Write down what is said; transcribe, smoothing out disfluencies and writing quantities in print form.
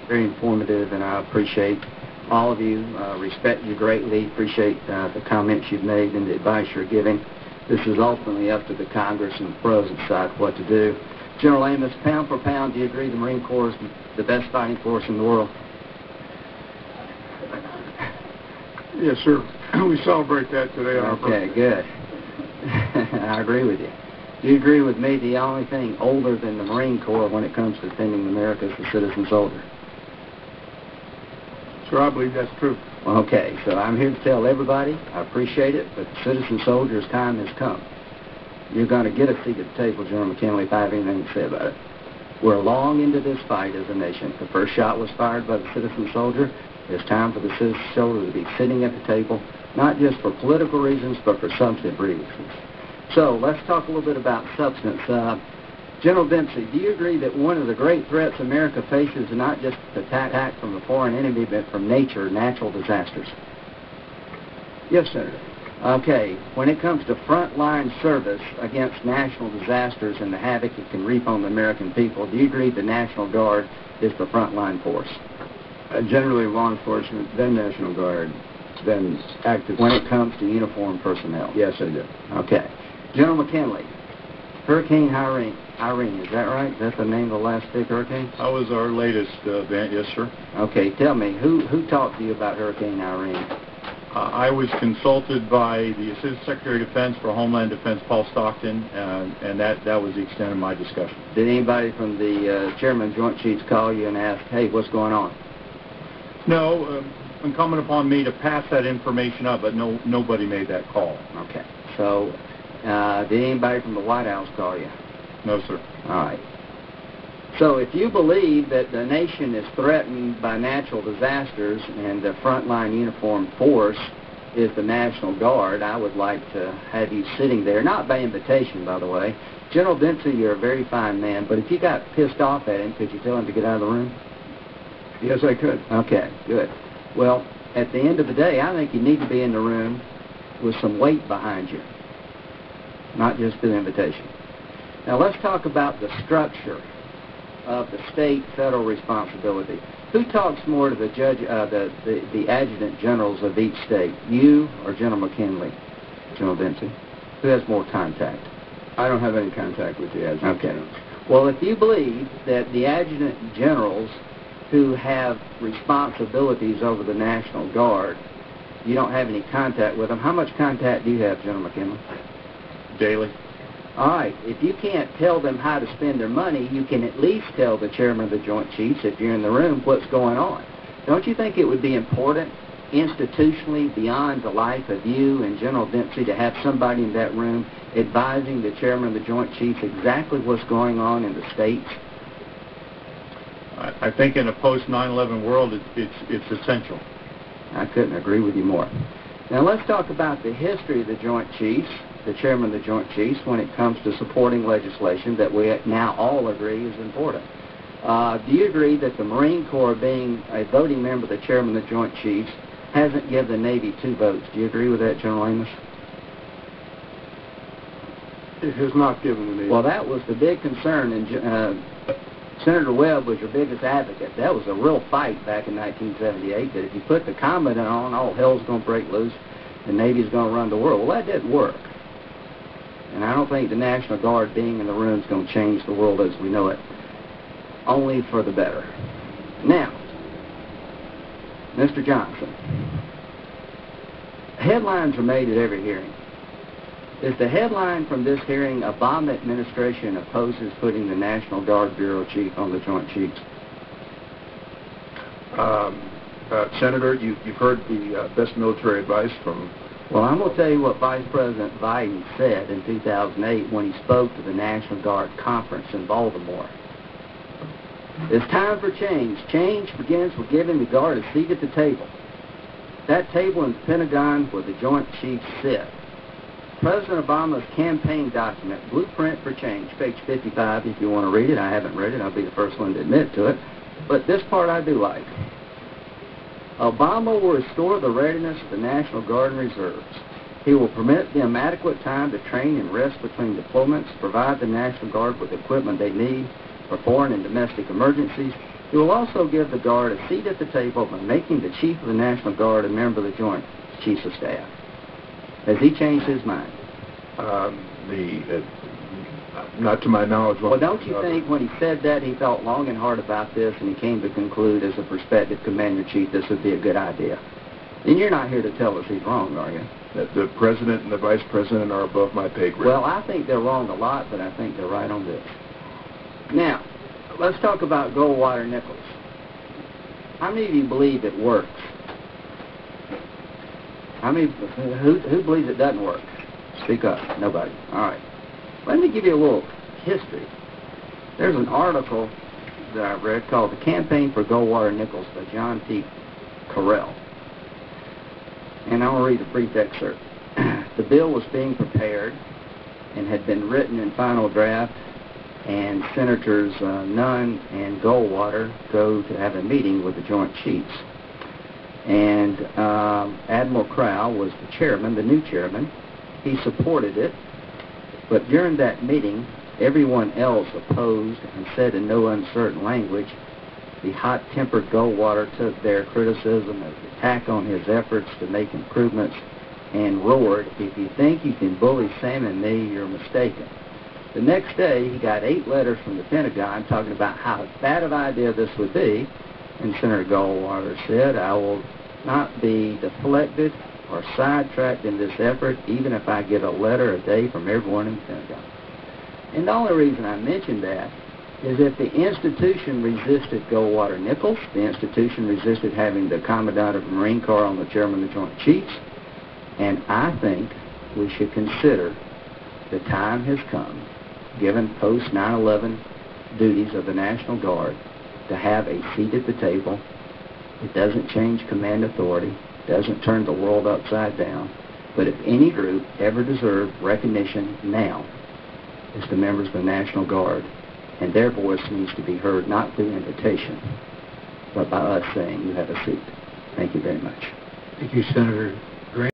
Very informative, and I appreciate all of you. Respect you greatly. Appreciate the comments you've made and the advice you're giving. This is ultimately up to the Congress and the President to decide what to do. General Amos, pound for pound, do you agree the Marine Corps is the best fighting force in the world? Yes, sir. We celebrate that today on our birthday. Okay, good. I agree with you. Do you agree with me the only thing older than the Marine Corps when it comes to defending America is the citizen soldier? Sir, I believe that's true. Okay, so I'm here to tell everybody, I appreciate it, but the citizen soldier's time has come. You're going to get a seat at the table, General McKinley, if I have anything to say about it. We're long into this fight as a nation. The first shot was fired by the citizen soldier. It's time for the citizen soldier to be sitting at the table, not just for political reasons, but for substantive reasons. So let's talk a little bit about substance. General Dempsey, do you agree that one of the great threats America faces is not just the attack from a foreign enemy, but from nature, natural disasters? Yes, Senator. Okay, when it comes to frontline service against national disasters and the havoc it can reap on the American people, do you agree the National Guard is the frontline force? Generally law enforcement, then National Guard, then active. When it comes to uniformed personnel? Yes, I do. Okay. General McKinley, Hurricane Irene, is that right? Is that the name of the last big hurricane? That was our latest event, yes, sir. Okay, tell me, who talked to you about Hurricane Irene? I was consulted by the Assistant Secretary of Defense for Homeland Defense, Paul Stockton, and that was the extent of my discussion. Did anybody from the Chairman of Joint Chiefs call you and ask, hey, what's going on? No, incumbent upon me to pass that information up, but nobody made that call. Okay, so did anybody from the White House call you? No, sir. All right. So if you believe that the nation is threatened by natural disasters and the frontline uniformed force is the National Guard, I would like to have you sitting there, not by invitation, by the way. General Dempsey, you're a very fine man, but if you got pissed off at him, could you tell him to get out of the room? Yes, I could. Okay, good. Well, at the end of the day, I think you need to be in the room with some weight behind you, not just an invitation. Now let's talk about the structure of the state-federal responsibility. Who talks more to the judge, the adjutant generals of each state, you or General McKinley? General Dempsey? Who has more contact? I don't have any contact with the adjutant generals. Well, if you believe that the adjutant generals who have responsibilities over the National Guard, you don't have any contact with them, how much contact do you have, General McKinley? Daily. All right, if you can't tell them how to spend their money, you can at least tell the Chairman of the Joint Chiefs, if you're in the room, what's going on. Don't you think it would be important, institutionally, beyond the life of you and General Dempsey, to have somebody in that room advising the Chairman of the Joint Chiefs exactly what's going on in the states? I think in a post-9/11 world, it's essential. I couldn't agree with you more. Now let's talk about the history of the Joint Chiefs, the Chairman of the Joint Chiefs, when it comes to supporting legislation that we now all agree is important. Do you agree that the Marine Corps, being a voting member of the Chairman of the Joint Chiefs, hasn't given the Navy 2 votes? Do you agree with that, General Amos? It has not given the Navy. Well, that was the big concern, and Senator Webb was your biggest advocate. That was a real fight back in 1978, that if you put the Commandant on, all hell's going to break loose, the Navy's going to run the world. Well, that didn't work. And I don't think the National Guard being in the room is going to change the world as we know it, only for the better. Now, Mr. Johnson, headlines are made at every hearing. Is the headline from this hearing, Obama administration opposes putting the National Guard Bureau Chief on the Joint Chiefs? Senator, you've heard the best military advice from... Well, I'm going to tell you what Vice President Biden said in 2008 when he spoke to the National Guard conference in Baltimore. It's time for change. Change begins with giving the Guard a seat at the table. That table in the Pentagon where the Joint Chiefs sit. President Obama's campaign document, Blueprint for Change, page 55, if you want to read it. I haven't read it. I'll be the first one to admit to it. But this part I do like. Obama will restore the readiness of the National Guard and Reserves. He will permit them adequate time to train and rest between deployments, provide the National Guard with equipment they need for foreign and domestic emergencies, He will also give the Guard a seat at the table by making the Chief of the National Guard a member of the Joint Chiefs of Staff. Has he changed his mind? Not to my knowledge. Well, don't you think when he said that he thought long and hard about this and he came to conclude as a prospective Commander-in-Chief this would be a good idea? And you're not here to tell us he's wrong, are you? The President and the Vice President are above my pay grade. Well, I think they're wrong a lot, but I think they're right on this. Now, let's talk about Goldwater Nichols. How many of you believe it works? How many? Who believes it doesn't work? Speak up. Nobody. All right. Let me give you a little history. There's an article that I've read called "The Campaign for Goldwater Nichols" by John P. Carell. And I'll read a brief excerpt. The bill was being prepared and had been written in final draft, and Senators Nunn and Goldwater go to have a meeting with the Joint Chiefs. And Admiral Crowell was the chairman, the new chairman. He supported it, but during that meeting, everyone else opposed and said in no uncertain language, the hot-tempered Goldwater took their criticism as an attack on his efforts to make improvements and roared, "If you think you can bully Sam and me, you're mistaken." The next day, he got 8 letters from the Pentagon talking about how bad of an idea this would be, and Senator Goldwater said, "I will not be deflected or sidetracked in this effort, even if I get a letter a day from everyone in the Pentagon." And the only reason I mention that is if the institution resisted Goldwater Nichols, the institution resisted having the Commandant of the Marine Corps on the Chairman of the Joint Chiefs, and I think we should consider the time has come, given post-9/11 duties of the National Guard, to have a seat at the table. It doesn't change command authority, doesn't turn the world upside down, but if any group ever deserved recognition now, it's the members of the National Guard, and their voice needs to be heard not through invitation, but by us saying you have a seat. Thank you very much. Thank you, Senator.